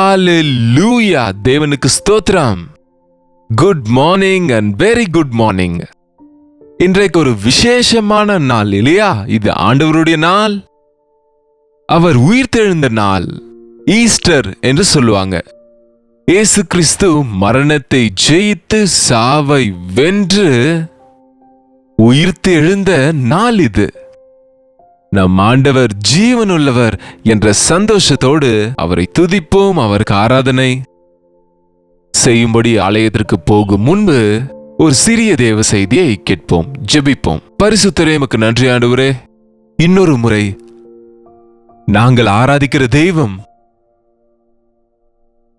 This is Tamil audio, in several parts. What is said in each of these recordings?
ஹalleluya, தேவனுக்கு ஸ்தோத்திரம். Good morning and very good morning. இன்றைக்கு ஒரு விசேஷமான நாள் இல்லையா? இது ஆண்டவருடைய நாள், அவர் உயிர்த்தெழுந்த நாள், ஈஸ்டர் என்று சொல்லுவாங்க. இயேசு கிறிஸ்து மரணத்தை ஜெயித்து சாவை வென்று உயிர்த்து எழுந்த நாள் இது. நம் ஆண்டவர் ஜீவனுள்ளவர் என்ற சந்தோஷத்தோடு அவரை துதிப்போம். அவருக்கு ஆராதனை செய்யும்படி ஆலயத்திற்கு போகும் முன்பு ஒரு சிறிய தேவ செய்தியை கேட்போம், ஜெபிப்போம். பரிசுத்தரே, உமக்கு நன்றி ஆண்டவரே. இன்னொரு முறை நாங்கள் ஆராதிக்கிற தெய்வம்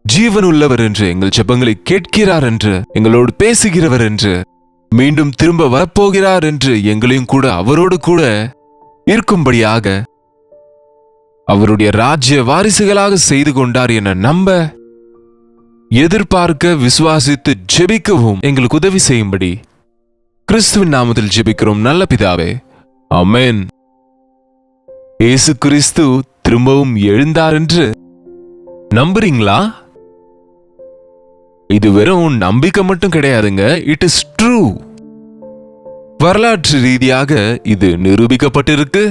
ஜீவனுள்ளவர் என்று, எங்கள் ஜெபங்களை கேட்கிறார் என்று, எங்களோடு பேசுகிறவர் என்று, மீண்டும் திரும்ப வரப்போகிறார் என்று, எங்களையும் கூட அவரோடு கூட இருக்கும்படியாக அவருடைய ராஜ்ய வாரிசுகளாக செய்து கொண்டார் என நம்ப, எதிர்பார்க்க, விசுவாசித்து ஜெபிக்கவும் எங்களுக்கு உதவி செய்யும்படி கிறிஸ்துவின் நாமத்தில் ஜெபிக்கிறோம் நல்ல பிதாவே, ஆமென். இயேசு கிறிஸ்து திரும்பவும் எழுந்தார் என்று நம்புறீங்களா? இது வெறும் நம்பிக்கை மட்டும் கிடையாதுங்க, இட் இஸ் ட்ரூ. வரலாற்று ரீதியாக இது நிரூபிக்கப்பட்டிருக்கு.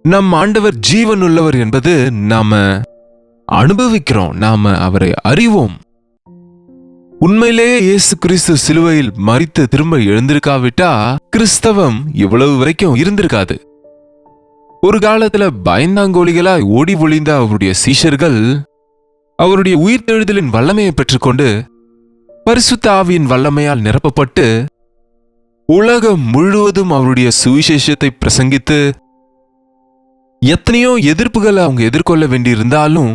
நம் ஆண்டவர் ஜீவன் உள்ளவர் என்பது நாம அனுபவிக்கிறோம், நாம அவரை அறிவோம். உண்மையிலேயே இயேசு கிறிஸ்து சிலுவையில் மரித்து திரும்ப எழுந்திருக்காவிட்டா கிறிஸ்தவம் இவ்வளவு வரைக்கும் இருந்திருக்காது. ஒரு காலத்துல பயந்தாங்கோலிகளாய் ஓடி ஒளிந்த அவருடைய சீஷர்கள் அவருடைய உயிர்த்தெழுதலின் வல்லமையை பெற்றுக்கொண்டு பரிசுத்த ஆவியின் வல்லமையால் நிரப்பப்பட்டு உலகம் முழுவதும் அவருடைய சுவிசேஷத்தை பிரசங்கித்து எத்தனையோ எதிர்ப்புகளை அவங்க எதிர்கொள்ள வேண்டியிருந்தாலும்,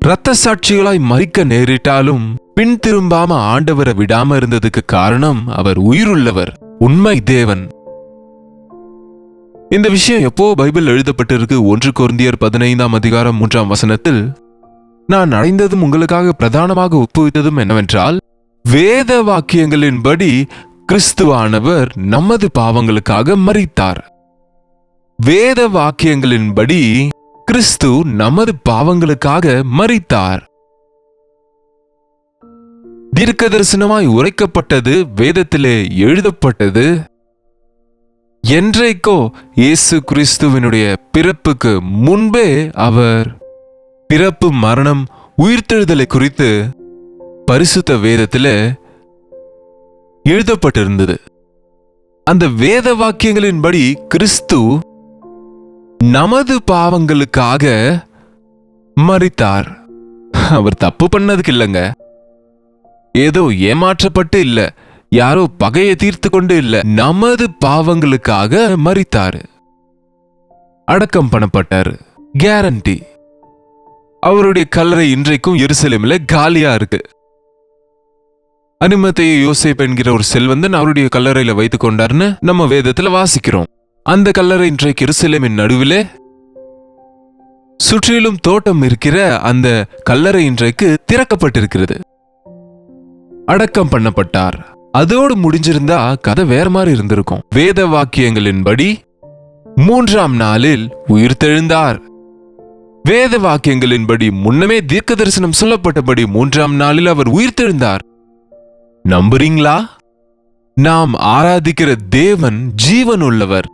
இரத்த சாட்சிகளாய் மரிக்க நேரிட்டாலும் பின் திரும்பாம ஆண்டவரை விடாம இருந்ததுக்கு காரணம் அவர் உயிருள்ளவர், உண்மை தேவன். இந்த விஷயம் எப்போ பைபிள் எழுதப்பட்டிருக்கு? 1 கொரிந்தியர் 15:3 நான் அடைந்ததும் உங்களுக்காக பிரதானமாக ஒப்புவித்ததும் என்னவென்றால், வேத வாக்கியங்களின்படி கிறிஸ்துவானவர் நமது பாவங்களுக்காக மரித்தார். வேத வாக்கியங்களின்படி கிறிஸ்து நமது பாவங்களுக்காக மரித்தார். தீர்க்க தரிசனமாய் உரைக்கப்பட்டது, வேதத்திலே எழுதப்பட்டது. என்றைக்கோ இயேசு கிறிஸ்துவினுடைய பிறப்புக்கு முன்பே அவர் பிறப்பு, மரணம், உயிர்த்தெழுதலை குறித்து பரிசுத்த வேதத்திலே எழுதப்பட்டிருந்தது. அந்த வேத வாக்கியங்களின்படி கிறிஸ்து நமது பாவங்களுக்காக மரித்தார். அவர் தப்பு பண்ணதுக்கு இல்லைங்க, ஏதோ ஏமாற்றப்பட்டு இல்ல, யாரோ பகையை தீர்த்து கொண்டு இல்ல, நமது பாவங்களுக்காக மரித்தாரு. அடக்கம் பண்ணப்பட்டாரு, கேரண்டி. அவருடைய கல்லறை இன்றைக்கும் எருசலேமில் காலியா இருக்கு. அரிமத்தேயு யோசேப்பு என்கிற ஒரு செல்வந்தன் அவருடைய கல்லறையில வைத்துக் கொண்டார்னு நம்ம வேதத்துல வாசிக்கிறோம். அந்த கல்லறை இன்றைக்கு எருசலேமின் நடுவிலே சுற்றிலும் தோட்டம் இருக்கிற அந்த கல்லறை இன்றைக்கு திறக்கப்பட்டிருக்கிறது. அடக்கம் பண்ணப்பட்டார். அதோடு முடிஞ்சிருந்தா கதை வேற மாதிரி இருந்திருக்கும். வேத வாக்கியங்களின்படி 3ஆம் நாளில் உயிர்த்தெழுந்தார். வேத வாக்கியங்களின்படி முன்னமே தீர்க்க தரிசனம் சொல்லப்பட்டபடி 3ஆம் நாளில் அவர் உயிர்த்தெழுந்தார். நம்புறீங்களா? நாம் ஆராதிக்கிற தேவன் ஜீவன் உள்ளவர்.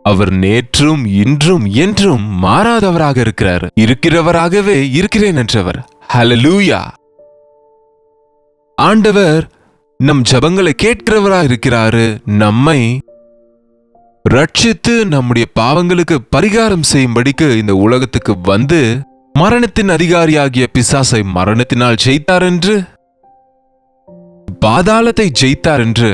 அவர் நேற்றும் இன்றும் என்றும் மாறாதவராக இருக்கிறார். இருக்கிறவராகவே இருக்கிறேன் என்றவர். ஹல்லேலூயா. ஆண்டவர் நம் ஜெபங்களை கேட்கிறவராக இருக்கிறாரு. நம்மை ரட்சித்து நம்முடைய பாவங்களுக்கு பரிகாரம் செய்யும்படிக்கு இந்த உலகத்துக்கு வந்து மரணத்தின் அதிகாரியாகிய பிசாசை மரணத்தினால் ஜெயித்தார் என்று, பாதாளத்தை ஜெயித்தார் என்று,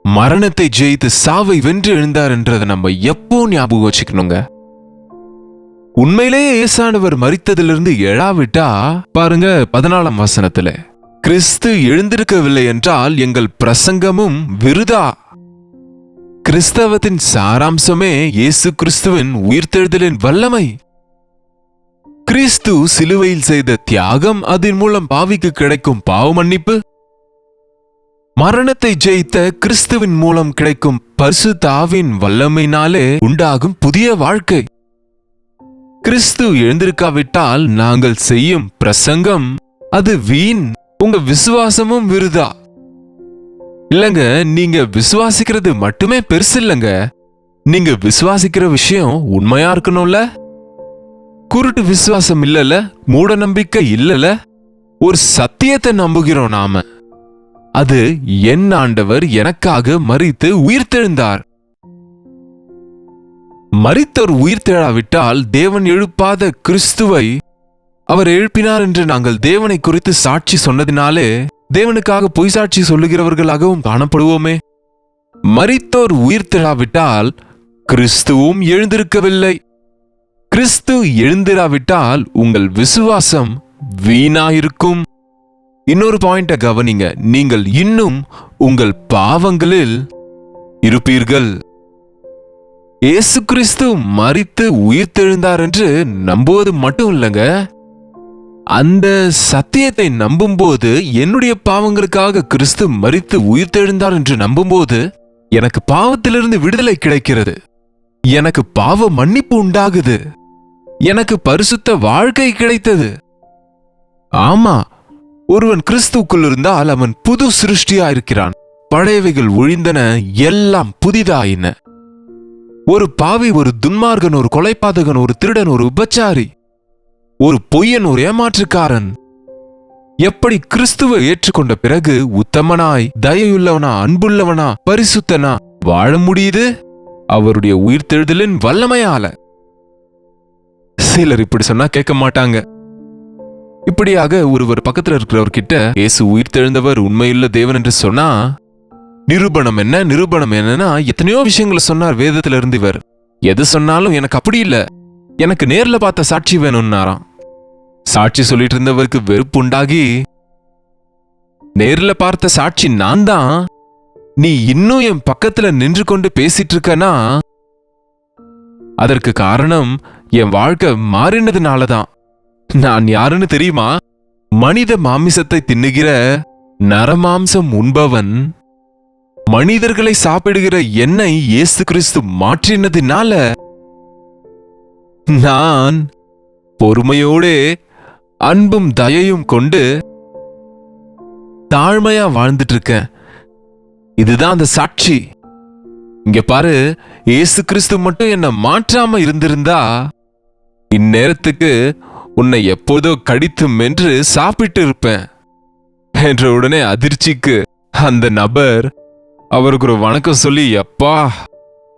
மரணத்தை ஜெயித்து சாவை வென்று எழுந்தார் என்றதை நம்ம எப்போ ஞாபகம் வச்சுக்கணுங்க. உண்மையிலேயே இயேசானவர் மரித்ததிலிருந்து எழாவிட்டா பாருங்க 14ஆம் வசனத்துல, கிறிஸ்து எழுந்திருக்கவில்லை என்றால் எங்கள் பிரசங்கமும் விருதா. கிறிஸ்தவத்தின் சாராம்சமே இயேசு கிறிஸ்துவின் உயிர்த்தெழுதலின் வல்லமை. கிறிஸ்து சிலுவையில் செய்த தியாகம், அதன் மூலம் பாவிக்கு கிடைக்கும் பாவ மன்னிப்பு, மரணத்தை ஜெயித்த கிறிஸ்துவின் மூலம் கிடைக்கும் பரிசுத்த ஆவியின் வல்லமையினாலே உண்டாகும் புதிய வாழ்க்கை. கிறிஸ்து எழுந்திருக்காவிட்டால் நாங்கள் செய்யும் பிரசங்கம் அது வீண், உங்க விசுவாசமும் விருதா. இல்லங்க, நீங்க விசுவாசிக்கிறது மட்டுமே பெருசு இல்லங்க, நீங்க விசுவாசிக்கிற விஷயம் உண்மையா இருக்கணும்ல. குருட்டு விசுவாசம் இல்லல, மூட நம்பிக்கை இல்லல, ஒரு சத்தியத்தை நம்புகிறோம் நாம. அது என் ஆண்டவர் எனக்காக மரித்து உயிர்த்தெழுந்தார். மரித்தோர் உயிர்த்தெழாவிட்டால் தேவன் எழுப்பாத கிறிஸ்துவை அவர் எழுப்பினார் என்று நாங்கள் தேவனை குறித்து சாட்சி சொன்னதினாலே தேவனுக்காக பொய் சாட்சி சொல்லுகிறவர்களாகவும் காணப்படுவோமே. மரித்தோர் உயிர்த்தெழாவிட்டால் கிறிஸ்துவும் எழுந்திருக்கவில்லை. கிறிஸ்து எழுந்திராவிட்டால் உங்கள் விசுவாசம் வீணாயிருக்கும். இன்னொரு பாயிண்ட கவனிங்க, நீங்கள் இன்னும் உங்கள் பாவங்களில் இருப்பீர்கள். இயேசு கிறிஸ்து மரித்து உயிர்த்தெழுந்தார் என்று நம்புவது மட்டும் இல்லைங்க, அந்த சத்தியத்தை நம்பும்போது, என்னுடைய பாவங்களுக்காக கிறிஸ்து மரித்து உயிர்த்தெழுந்தார் என்று நம்பும்போது எனக்கு பாவத்திலிருந்து விடுதலை கிடைக்கிறது, எனக்கு பாவ மன்னிப்பு உண்டாகுது, எனக்கு பரிசுத்த வாழ்க்கை கிடைத்தது. ஆமா, ஒருவன் கிறிஸ்துக்குள் இருந்தால் அவன் புது சிருஷ்டியா இருக்கிறான். பழையவைகள் ஒழிந்தன, எல்லாம் புதிதாயின. ஒரு பாவி, ஒரு துன்மார்கன், ஒரு கொலைபாதகன், ஒரு திருடன், ஒரு உபச்சாரி, ஒரு பொய்யன், ஒரு ஏமாற்றுக்காரன் எப்படி கிறிஸ்துவை ஏற்றுக்கொண்ட பிறகு உத்தமனாய், தயையுள்ளவனா, அன்புள்ளவனா, பரிசுத்தனா வாழ முடியுது? அவருடைய உயிர்த்தெழுதலின் வல்லமையால. சிலர் இப்படி சொன்னா கேட்க மாட்டாங்க. இப்படியாக ஒருவர் பக்கத்துல இருக்கிறவர்கிட்ட இயேசு உயிர்த்தெழுந்தவர், உண்மையுள்ள தேவன் என்று சொன்னா, நிரூபணம் என்ன, நிரூபணம் என்னன்னா எத்தனையோ விஷயங்களை சொன்னார் வேதத்துல இருந்து. இவர் எது சொன்னாலும் எனக்கு அப்படி இல்ல, எனக்கு நேர்ல பார்த்த சாட்சி வேணும்னாராம். சாட்சி சொல்லிட்டு இருந்தவருக்கு வெறுப்பு உண்டாகி, நேர்ல பார்த்த சாட்சி நான் தான், நீ இன்னும் என் பக்கத்துல நின்று கொண்டு பேசிட்டு இருக்கனா, அதற்கு காரணம் என் வாழ்க்கை மாறினதுனாலதான். நான் யாருன்னு தெரியுமா? மனித மாமிசத்தை தின்னுகிற நரமாம்சம் உண்பவன். மனிதர்களை சாப்பிடுகிற என்னை இயேசு கிறிஸ்து மாற்றினதினால நான் பொறுமையோடே அன்பும் தயையும் கொண்டு தாழ்மையா வாழ்ந்துட்டு இருக்கேன். இதுதான் அந்த சாட்சி. இங்க பாரு, இயேசு கிறிஸ்து மட்டும் என்ன மாற்றாம இருந்திருந்தா இந்நேரத்துக்கு உன்னை எப்போதோ கடித்து மென்று சாப்பிட்டு இருப்பேன் என்ற உடனே அதிர்ச்சிக்கு அந்த நபர் அவருக்கு ஒரு வணக்கம் சொல்லி, அப்பா,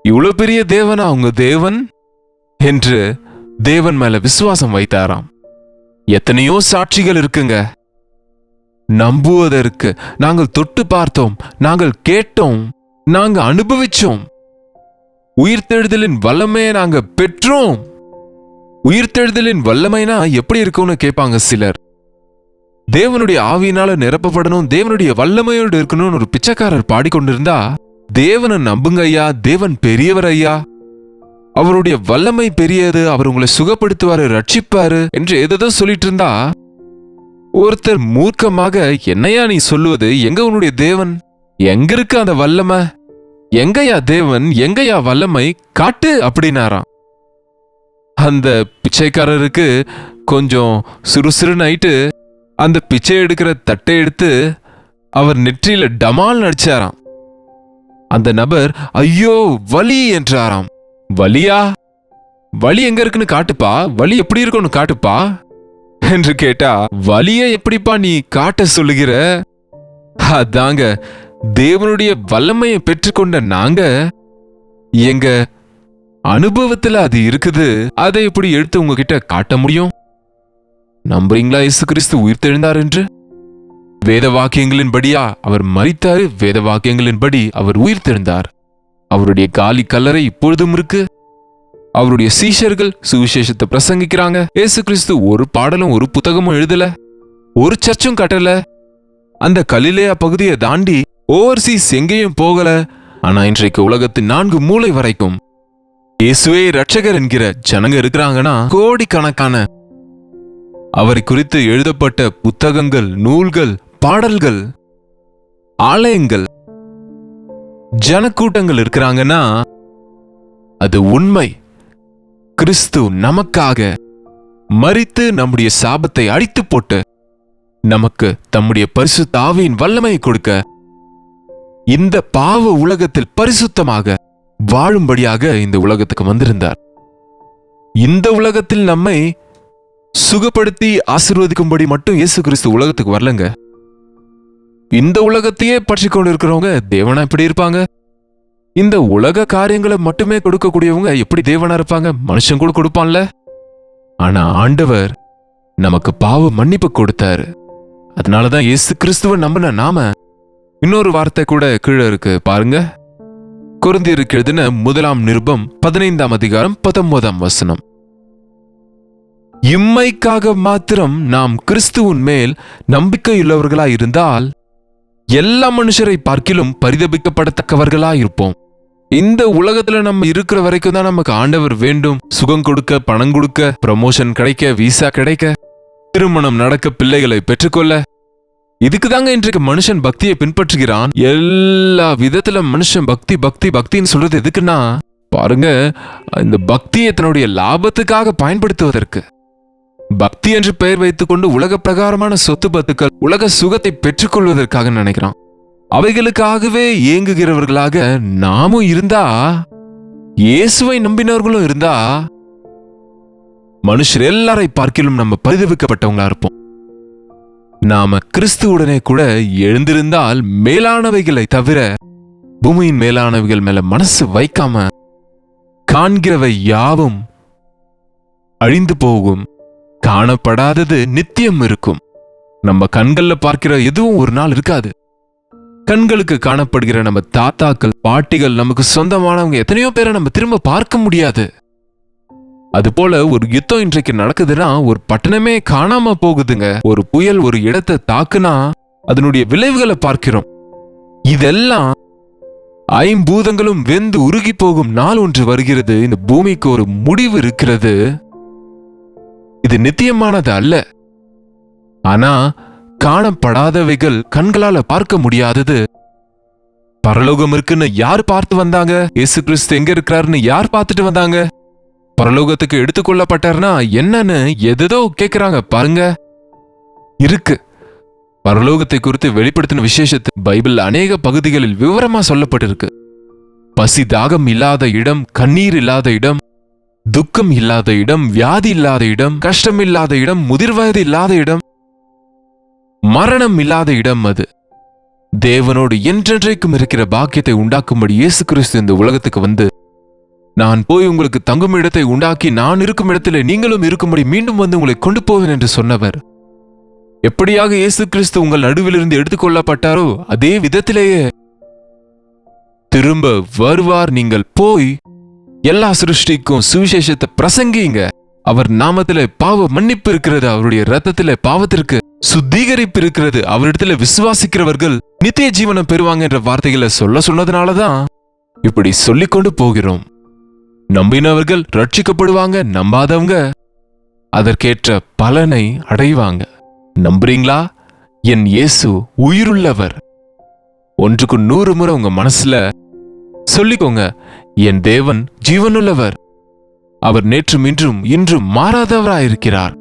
இவ்வளவு பெரிய தேவனா உங்க தேவன் என்று தேவன் மேல விசுவாசம் வைத்தாராம். எத்தனையோ சாட்சிகள் இருக்குங்க. நம்புவதற்கு நாங்கள் தொட்டு பார்த்தோம், நாங்கள் கேட்டோம், நாங்க அனுபவிச்சோம். உயிர்த்தெழுதலின் வல்லமையை நாங்க பெற்றோம். உயிர்த்தெழுதலின் வல்லமைனா எப்படி இருக்கும்னு கேட்பாங்க சிலர். தேவனுடைய ஆவியினால நிரப்பப்படணும், தேவனுடைய வல்லமையோடு இருக்கணும்னு ஒரு பிச்சைக்காரர் பாடிக்கொண்டிருந்தா, தேவனை நம்புங்க ஐயா, தேவன் பெரியவர் ஐயா, அவருடைய வல்லமை பெரியது, அவர் உங்களை சுகப்படுத்துவாரு, ரட்சிப்பாரு என்று ஏதோ சொல்லிட்டு இருந்தா, ஒருத்தர் மூர்க்கமாக, என்னையா நீ சொல்லுவது, எங்க உன்னுடைய தேவன், எங்க இருக்கு அந்த வல்லமை, எங்கயா தேவன், எங்கயா வல்லமை, காட்டு அப்படின்னாராம். அந்த பிச்சைக்காரருக்கு கொஞ்சம் சுறுசுறுன்னு ஆயிட்டு அந்த பிச்சை எடுக்கிற தட்டை எடுத்து அவர் நெற்றியில டமால் நடிச்சாராம். அந்த நபர் ஐயோ வலி என்றாராம். வலியா? வலி எங்க இருக்குன்னு காட்டுப்பா, வலி எப்படி இருக்குன்னு காட்டுப்பா என்று கேட்டா, வலிய எப்படிப்பா நீ காட்ட சொல்லுகிற? அதாங்க, தேவனுடைய வல்லமையை பெற்றுக்கொண்ட நாங்க எங்க அனுபவத்துல அது இருக்குது, அதை எப்படி எடுத்து உங்ககிட்ட காட்ட முடியும்? நம்புறீங்களா இயேசு கிறிஸ்து உயிர்த்தெழுந்தார் என்று? வேத வாக்கியங்களின்படியா அவர் மரித்தாரு, வேத வாக்கியங்களின்படி அவர் உயிர்த்தெழுந்தார். அவருடைய காலி கல்லறை இப்பொழுதும் இருக்கு. அவருடைய சீஷர்கள் சுவிசேஷத்தை பிரசங்கிக்கிறாங்க. இயேசு கிறிஸ்து ஒரு பாடலும் ஒரு புத்தகமும் எழுதல, ஒரு சர்ச்சும் கட்டல, அந்த கலிலேயா பகுதியை தாண்டி ஓவர்சீஸ் எங்கேயும் போகல. ஆனா இன்றைக்கு உலகத்தின் 4 மூலை வரைக்கும் இயேசுவே ரட்சகர் என்கிற ஜனங்க இருக்கிறாங்கன்னா கோடிக்கணக்கான. அவரை குறித்து எழுதப்பட்ட புத்தகங்கள், நூல்கள், பாடல்கள், ஆலயங்கள், ஜனக்கூட்டங்கள் இருக்கிறாங்கன்னா அது உண்மை. கிறிஸ்து நமக்காக மரித்து நம்முடைய சாபத்தை அடித்து போட்டு நமக்கு தம்முடைய பரிசுத்த ஆவியின் வல்லமையை கொடுக்க இந்த பாவ உலகத்தில் பரிசுத்தமாக வாழும்படியாக இந்த உலகத்துக்கு வந்திருந்தார். இந்த உலகத்தில் நம்மை சுகப்படுத்தி ஆசீர்வதிக்கும்படி மட்டும் இயேசு கிறிஸ்து உலகத்துக்கு வரலங்க. இந்த உலகத்தையே பற்றி கொண்டு இருக்கிறவங்க தேவனா எப்படி இருப்பாங்க? இந்த உலக காரியங்களை மட்டுமே கொடுக்கக்கூடியவங்க எப்படி தேவனா இருப்பாங்க? மனுஷன் கூட கொடுப்பான்ல. ஆனா ஆண்டவர் நமக்கு பாவ மன்னிப்பு கொடுத்தாரு. அதனாலதான் இயேசு கிறிஸ்துவ நம்பின நாம இன்னொரு வார்த்தை கூட கீழே இருக்கு பாருங்க. கொரிந்தியருக்கு எழுதின 1 நிருபம் 15 அதிகாரம் 19 வசனம். இம்மைக்காக மாத்திரம் நாம் கிறிஸ்துவின் மேல் நம்பிக்கையுள்ளவர்களாய் இருந்தால் எல்லா மனுஷரை பார்க்கிலும் பரிதபிக்கப்படத்தக்கவர்களாயிருப்போம். இந்த உலகத்துல நம்ம இருக்கிற வரைக்கும் தான் நமக்கு ஆண்டவர் வேண்டும். சுகம் கொடுக்க, பணம் கொடுக்க, ப்ரமோஷன் கிடைக்க, விசா கிடைக்க, திருமணம் நடக்க, பிள்ளைகளை பெற்றுக்கொள்ள. இதுக்கு தாங்க இன்றைக்கு மனுஷன் பக்தியை பின்பற்றுகிறான். எல்லா விதத்துல மனுஷன் பக்தி பக்தி பக்தின்னு சொல்றது எதுக்குன்னா பாருங்க, இந்த பக்தியை தன்னுடைய லாபத்துக்காக பயன்படுத்துவதற்கு. பக்தி என்று பெயர் வைத்துக் கொண்டு உலக பிரகாரமான சொத்து பத்துக்கள், உலக சுகத்தை பெற்றுக்கொள்வதற்காக நினைக்கிறான். அவைகளுக்காகவே ஏங்குகிறவர்களாக நாமும் இருந்தா, இயேசுவை நம்பினவர்களும் இருந்தா, மனுஷர் எல்லாரை பார்க்கிலும் நம்ம பரிதவிக்கப்பட்டவங்களா இருப்போம். நாம கிறிஸ்துவுடனே கூட எழுந்திருந்தால் மேலானவைகளை தவிர பூமியின் மேலானவைகள் மேல மனசு வைக்காம, காண்கிறவை யாவும் அழிந்து போகும், காணப்படாதது நித்தியம் இருக்கும். நம்ம கண்கள்ல பார்க்கிற எதுவும் ஒரு நாள் இருக்காது. கண்களுக்கு காணப்படுகிற நம்ம தாத்தாக்கள், பாட்டிகள், நமக்கு சொந்தமானவங்க எத்தனையோ பேரை நம்ம திரும்ப பார்க்க முடியாது. அதுபோல ஒரு யுத்தம் இன்றைக்கு நடக்குதுன்னா ஒரு பட்டணமே காணாம போகுதுங்க. ஒரு புயல் ஒரு இடத்தை தாக்குனா அதனுடைய விளைவுகளை பார்க்கிறோம். இதெல்லாம் ஐம்பூதங்களும் வெந்து உருகி போகும் நாள் ஒன்று வருகிறது. இந்த பூமிக்கு ஒரு முடிவு இருக்கிறது. இது நித்தியமானது அல்ல. ஆனா காணப்படாதவைகள், கண்களால பார்க்க முடியாதது. பரலோகம் இருக்குன்னு யார் பார்த்து வந்தாங்க? இயேசு கிறிஸ்து எங்க இருக்கிறாருன்னு யார் பார்த்துட்டு வந்தாங்க? பரலோகத்துக்கு எடுத்துக்கொள்ளப்பட்டார்னா என்னன்னு எதோ கேக்குறாங்க பாருங்க. இருக்கு. பரலோகத்தை குறித்து வெளிப்படுத்தின விசேஷத்து பைபிள் அநேக பகுதிகளில் விவரமா சொல்லப்பட்டிருக்கு. பசி தாகம் இல்லாத இடம், கண்ணீர் இல்லாத இடம், துக்கம் இல்லாத இடம், வியாதி இல்லாத இடம், கஷ்டம் இல்லாத இடம், முதிர்வயது இல்லாத இடம், மரணம் இல்லாத இடம். அது தேவனோடு என்றென்றைக்கும் இருக்கிற பாக்கியத்தை உண்டாக்கும்படி இயேசு கிறிஸ்து இந்த உலகத்துக்கு வந்து, நான் போய் உங்களுக்கு தங்கும் இடத்தை உண்டாக்கி நான் இருக்கும் இடத்திலே நீங்களும் இருக்கும்படி மீண்டும் வந்து உங்களை கொண்டு போவேன் என்று சொன்னவர். எப்படியாக இயேசு கிறிஸ்து உங்கள் நடுவிலிருந்து எடுத்துக்கொள்ளப்பட்டாரோ அதே விதத்திலேயே திரும்ப வருவார். நீங்கள் போய் எல்லா சிருஷ்டிக்கும் சுவிசேஷத்தை பிரசங்கிங்க. அவர் நாமத்திலே பாவ மன்னிப்பு இருக்கிறது. அவருடைய இரத்தத்திலே பாவத்திற்கு சுத்திகரிப்பு இருக்கிறது. அவரிடத்துல விசுவாசிக்கிறவர்கள் நித்திய ஜீவனம் பெறுவாங்க என்ற வார்த்தைகளை சொன்னதுனாலதான் இப்படி சொல்லிக்கொண்டு போகிறோம். நம்பினவர்கள் ரட்சிக்கப்படுவாங்க, நம்பாதவங்க அதற்கேற்ற பலனை அடைவாங்க. நம்புறீங்களா? என் இயேசு உயிருள்ளவர். 1க்கு 100 முறை உங்க மனசுல சொல்லிக்கோங்க, என் தேவன் ஜீவனுள்ளவர். அவர் நேற்றும் இன்றும் இன்றும் மாறாதவராயிருக்கிறார்.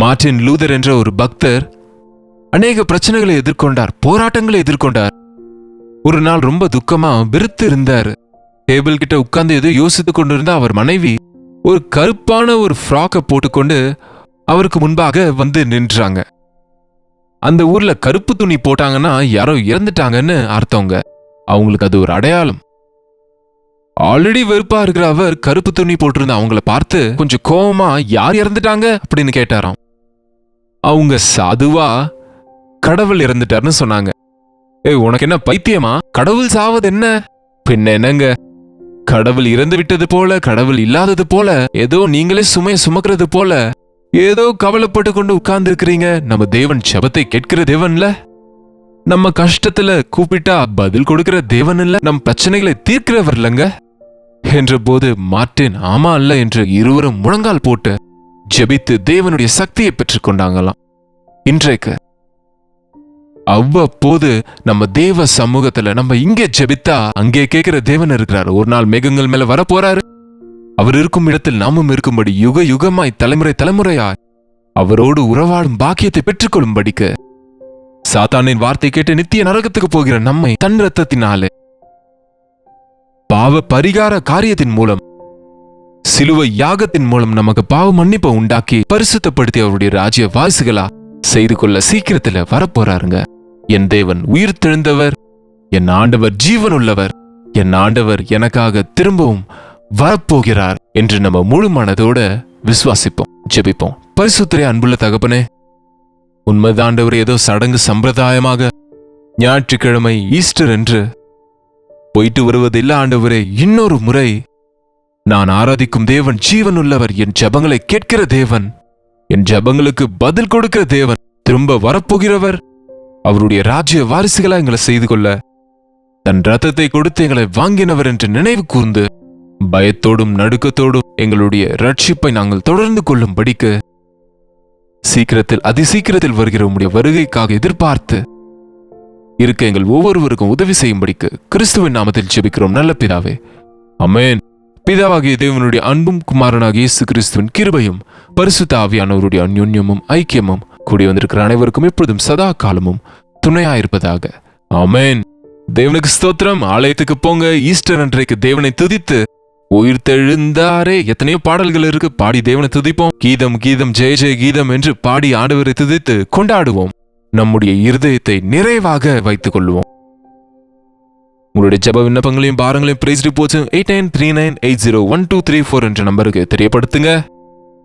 மார்ட்டின் லூதர் என்ற ஒரு பக்தர் அநேக பிரச்சனைகளை எதிர்கொண்டார், போராட்டங்களை எதிர்கொண்டார். ஒரு நாள் ரொம்ப துக்கமா வெறுத்து இருந்தார். டேபிள் கிட்ட உட்கார்ந்து எதோ யோசித்துக் கொண்டிருந்த அவர் மனைவி ஒரு கருப்பான ஒரு ஃப்ராக்கை போட்டுக்கொண்டு அவருக்கு முன்பாக வந்து நின்றாங்க. அந்த ஊர்ல கருப்பு துணி போட்டாங்கன்னா யாரோ இறந்துட்டாங்கன்னு அர்த்தங்க. அவங்களுக்கு அது ஒரு அடையாளம். ஆல்ரெடி வெறுப்பா இருக்கிற அவர் கருப்பு துணி போட்டிருந்த அவங்கள பார்த்து கொஞ்சம் கோபமா யார் இறந்துட்டாங்க அப்படின்னு கேட்டாராம். அவங்க சாதுவா கடவுள் இறந்துட்டார்னு சொன்னாங்க. உனக்கு என்ன பைத்தியமா? கடவுள் சாவது என்ன? பின்ன என்னங்க, கடவுள் இறந்து விட்டது போல, கடவுள் இல்லாதது போல, ஏதோ நீங்களே சுமைய சுமக்கிறது போல ஏதோ கவலைப்பட்டு கொண்டு உட்கார்ந்து இருக்கிறீங்க. நம்ம தேவன் ஜெபத்தை கேட்கிற தேவன்ல, நம்ம கஷ்டத்துல கூப்பிட்டா பதில் கொடுக்கிற தேவன் இல்ல, நம் பிரச்சனைகளை தீர்க்கிறவர் இல்லங்க என்ற போது மார்ட்டின் ஆமா அல்ல என்று இருவரும் முழங்கால் போட்டு ஜெபித்து தேவனுடைய சக்தியை பெற்றுக் கொண்டாங்களாம். இன்றைக்கு அவ்வப்போது நம்ம தேவ சமூகத்துல நம்ம இங்கே ஜெபித்தா அங்கே கேட்கிற தேவன் இருக்கிறாரு. ஒரு நாள் மேகங்கள் மேல வர போறாரு. அவர் இருக்கும் இடத்தில் நாமும் இருக்கும்படி யுக யுகமாய் தலைமுறை தலைமுறையாய் அவரோடு உறவாடும் பாக்கியத்தை பெற்றுக்கொள்ளும்படிக்கு சாத்தானின் வார்த்தை கேட்டு நித்திய நரகத்துக்கு போகிற நம்மை தன் இரத்தத்தினாலே பாவ பரிகார காரியத்தின் மூலம் சிலுவை யாகத்தின் மூலம் நமக்கு பாவ மன்னிப்பை உண்டாக்கி பரிசுத்தப்படுத்தி அவருடைய ராஜ்ய வாரிசுகளா செய்து கொள்ள சீக்கிரத்துல வரப்போறாருங்க. என் தேவன் உயிர் தெழுந்தவர், என் ஆண்டவர் ஜீவனுள்ளவர், என் ஆண்டவர் எனக்காக திரும்பவும் வரப்போகிறார் என்று நம்ம முழு மனதோட விசுவாசிப்போம், ஜெபிப்போம். பரிசுத்தரே, அன்புள்ள தகப்பனே, உண்மைதாண்டவர் ஏதோ சடங்கு சம்பிரதாயமாக ஞாயிற்றுக்கிழமை ஈஸ்டர் என்று போயிட்டு வருவதில்லை ஆண்டவரே. இன்னொரு முறை நான் ஆராதிக்கும் தேவன் ஜீவனுள்ளவர், என் ஜெபங்களை கேட்கிற தேவன், என் ஜெபங்களுக்கு பதில் கொடுக்கிற தேவன், திரும்ப வரப்போகிறவர், அவருடைய ராஜ்ய வாரிசுகளா எங்களை செய்து கொள்ள தன் ரத்தத்தை கொடுத்து எங்களை வாங்கினவர் என்று நினைவு கூர்ந்து பயத்தோடும் நடுக்கத்தோடும் எங்களுடைய ரட்சிப்பை நாங்கள் தொடர்ந்து கொள்ளும்படிக்கு சீக்கிரத்தில் அதிசீக்கிரத்தில் வருகிற உம்முடைய வருகைக்காக எதிர்பார்த்து இருக்க எங்கள் ஒவ்வொருவருக்கும் உதவி செய்யும்படிக்கு கிறிஸ்துவின் நாமத்தில் ஜெபிக்கிறோம் நல்ல பிதாவே, ஆமென். பிதாவாகிய தேவனுடைய அன்பும் குமாரனாகிய இயேசு கிறிஸ்துவின் கிருபையும் பரிசுத்த ஆவியானவருடைய அந்யோன்யமும் ஐக்கியமும் கூடி வந்திருக்கிற அனைவருக்கும் எப்பொழுதும் சதா காலமும் துணையாயிருப்பதாக, ஆமென். தேவனுக்கு ஸ்தோத்திரம். ஆலயத்துக்கு போங்க. ஈஸ்டர் அன்றைக்கு தேவனை துதித்து உயிர் தெழுந்தாரே எத்தனையோ பாடல்கள் இருக்கு, பாடி தேவனை துதிப்போம். கீதம் கீதம் ஜெய ஜெய கீதம் என்று பாடி ஆண்டவரை துதித்து கொண்டாடுவோம். நம்முடைய இருதயத்தை நிறைவாக வைத்துக் கொள்வோம். உங்களுடைய ஜெப விண்ணப்பங்களையும் பாரங்களையும் பிரைஸ் ரிப்போர்ட்ஸ் 8939801234 என்ற நம்பருக்கு தெரியப்படுத்துங்க.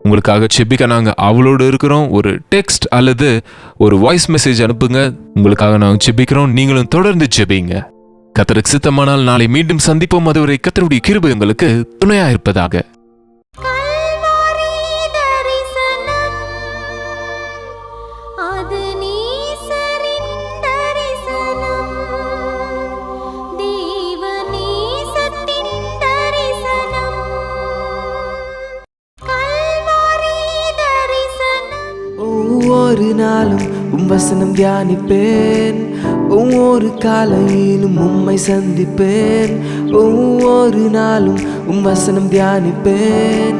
உங்களுக்காக செபிக்க நாங்க அவளோடு இருக்கிறோம். ஒரு டெக்ஸ்ட் அல்லது ஒரு வாய்ஸ் மெசேஜ் அனுப்புங்க. உங்களுக்காக நாங்க செபிக்கிறோம். நீங்களும் தொடர்ந்து ஜெபிங்க. கர்த்தருக்கு சித்தமானால் நாளை மீண்டும் சந்திப்போம். அதுவரை கர்த்தருடைய கிருபை உங்களுக்கு துணையா இருப்பதாக. ஒவ்வொரு நாளும் உம் வசனம் தியானிப்பேன், ஒவ்வொரு காலையிலும் உம்மை சந்திப்பேன். ஒவ்வொரு நாளும் உம் வசனம் தியானிப்பேன்,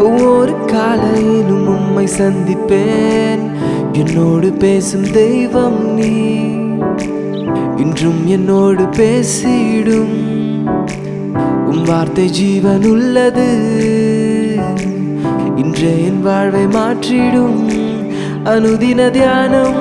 ஒவ்வொரு காலையிலும் உம்மை சந்திப்பேன். என்னோடு பேசும் தெய்வம் நீ, இன்றும் என்னோடு பேசிடும். உம் வார்த்தை ஜீவன் உள்ளது, இன்றே என் வாழ்வை மாற்றிடும். அனுதின தியானம்